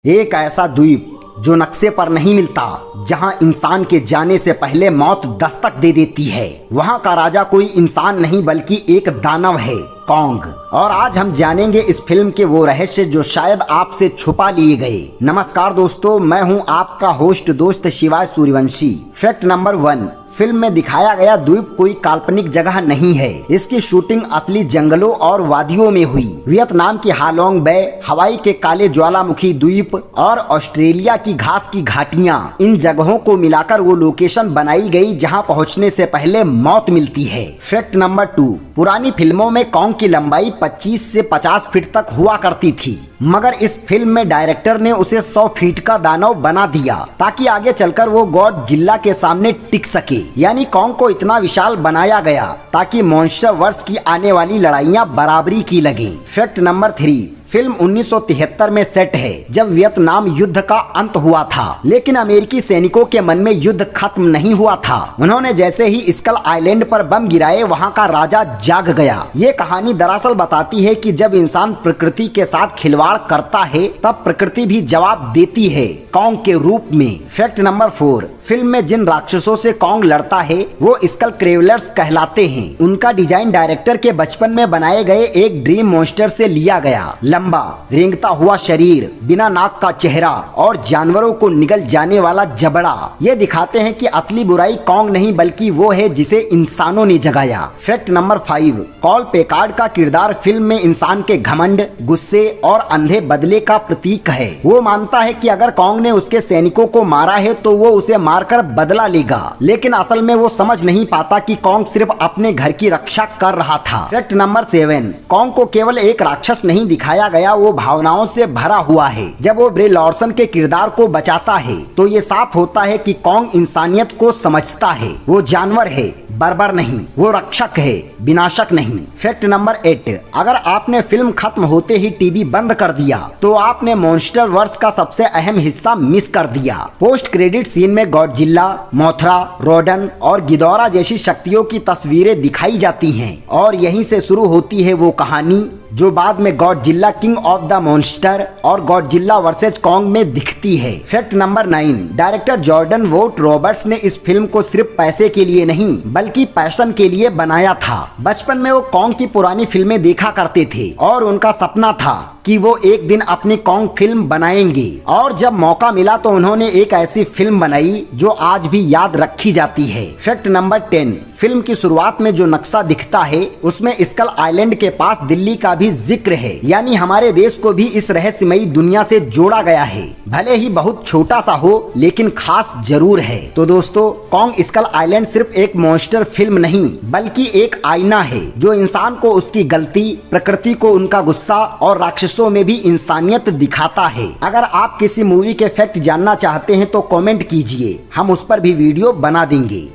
एक ऐसा द्वीप जो नक्शे पर नहीं मिलता, जहां इंसान के जाने से पहले मौत दस्तक दे देती है। वहां का राजा कोई इंसान नहीं बल्कि एक दानव है, कॉन्ग। और आज हम जानेंगे इस फिल्म के वो रहस्य जो शायद आपसे छुपा लिए गए। नमस्कार दोस्तों, मैं हूं आपका होस्ट दोस्त शिवाय सूर्यवंशी। फैक्ट नंबर 1, फिल्म में दिखाया गया द्वीप कोई काल्पनिक जगह नहीं है। इसकी शूटिंग असली जंगलों और वादियों में हुई। वियतनाम की हालोंग बे, हवाई के काले ज्वालामुखी द्वीप और ऑस्ट्रेलिया की घास की घाटियां, इन जगहों को मिलाकर वो लोकेशन बनाई गई जहां पहुंचने से पहले मौत मिलती है। फैक्ट नंबर 2, पुरानी फिल्मों में कॉन्ग की लंबाई 25 से 50 फीट तक हुआ करती थी, मगर इस फिल्म में डायरेक्टर ने उसे 100 फीट का दानव बना दिया ताकि आगे चलकर वो गॉडजिला के सामने टिक सके। यानी कॉन्ग को इतना विशाल बनाया गया ताकि मॉन्स्टर वर्स की आने वाली लड़ाइयां बराबरी की लगे। फैक्ट नंबर 3, फिल्म 1973 में सेट है जब वियतनाम युद्ध का अंत हुआ था, लेकिन अमेरिकी सैनिकों के मन में युद्ध खत्म नहीं हुआ था। उन्होंने जैसे ही स्कल आइलैंड पर बम गिराए, वहां का राजा जाग गया। ये कहानी दरअसल बताती है कि जब इंसान प्रकृति के साथ खिलवाड़ करता है तब प्रकृति भी जवाब देती है, कॉन्ग के रूप में। फैक्ट नंबर 4, फिल्म में जिन राक्षसों से कॉन्ग लड़ता है वो स्कल क्रेवलर्स कहलाते हैं। उनका डिजाइन डायरेक्टर के बचपन में बनाए गए एक ड्रीम मॉन्स्टर से लिया गया। लंबा रेंगता हुआ शरीर, बिना नाक का चेहरा और जानवरों को निगल जाने वाला जबड़ा, ये दिखाते हैं कि असली बुराई कॉन्ग नहीं बल्कि वो है जिसे इंसानों ने जगाया। फैक्ट नंबर 5, कॉल पेकार्ड का किरदार फिल्म में इंसान के घमंड, गुस्से और अंधे बदले का प्रतीक है। वो मानता है कि अगर कॉन्ग ने उसके सैनिकों को मारा है तो वो उसे मारकर बदला लेगा, लेकिन असल में वो समझ नहीं पाता कि कॉन्ग सिर्फ अपने घर की रक्षा कर रहा था। फैक्ट नंबर 7, कॉन्ग को केवल एक राक्षस नहीं दिखाया गया, वो भावनाओं से भरा हुआ है। जब वो ब्रे लॉर्सन के किरदार को बचाता है तो ये साफ होता है कि कॉन्ग इंसानियत को समझता है। वो जानवर है, बर्बर नहीं। वो रक्षक है, विनाशक नहीं। फैक्ट नंबर 8, अगर आपने फिल्म खत्म होते ही टीवी बंद कर दिया तो आपने मॉन्स्टर वर्स का सबसे अहम हिस्सा मिस कर दिया। पोस्ट क्रेडिट सीन में गॉडजिला, मोथरा, रोडन और गिदोरा जैसी शक्तियों की तस्वीरें दिखाई जाती हैं और यहीं से शुरू होती है वो कहानी जो बाद में Godzilla king of the monster और गॉडजिला वर्सेस कॉन्ग में दिखती है। Fact number 9, director Jordan vote Roberts ने इस फिल्म को सिर्फ पैसे के लिए नहीं बल्कि पैशन के लिए बनाया था। बचपन में वो कॉन्ग की पुरानी फिल्में देखा करते थे और उनका सपना था कि वो एक दिन अपनी कॉन्ग फिल्म बनाएंगे, और जब मौका मिला तो उन्होंने एक ऐसी फिल्म बनाई जो आज भी याद रखी जाती है। फैक्ट नंबर 10, फिल्म की शुरुआत में जो नक्शा दिखता है उसमें स्कल आइलैंड के पास दिल्ली का भी जिक्र है, यानी हमारे देश को भी इस रहस्यमयी दुनिया से जोड़ा गया है। भले ही बहुत छोटा सा हो लेकिन खास जरूर है। तो दोस्तों, कॉन्ग स्कल आइलैंड सिर्फ एक मॉन्स्टर फिल्म नहीं बल्कि एक आईना है जो इंसान को उसकी गलती, प्रकृति को उनका गुस्सा और राक्षसों में भी इंसानियत दिखाता है। अगर आप किसी मूवी के फैक्ट जानना चाहते हैं तो कमेंट कीजिए, हम उस पर भी वीडियो बना देंगे।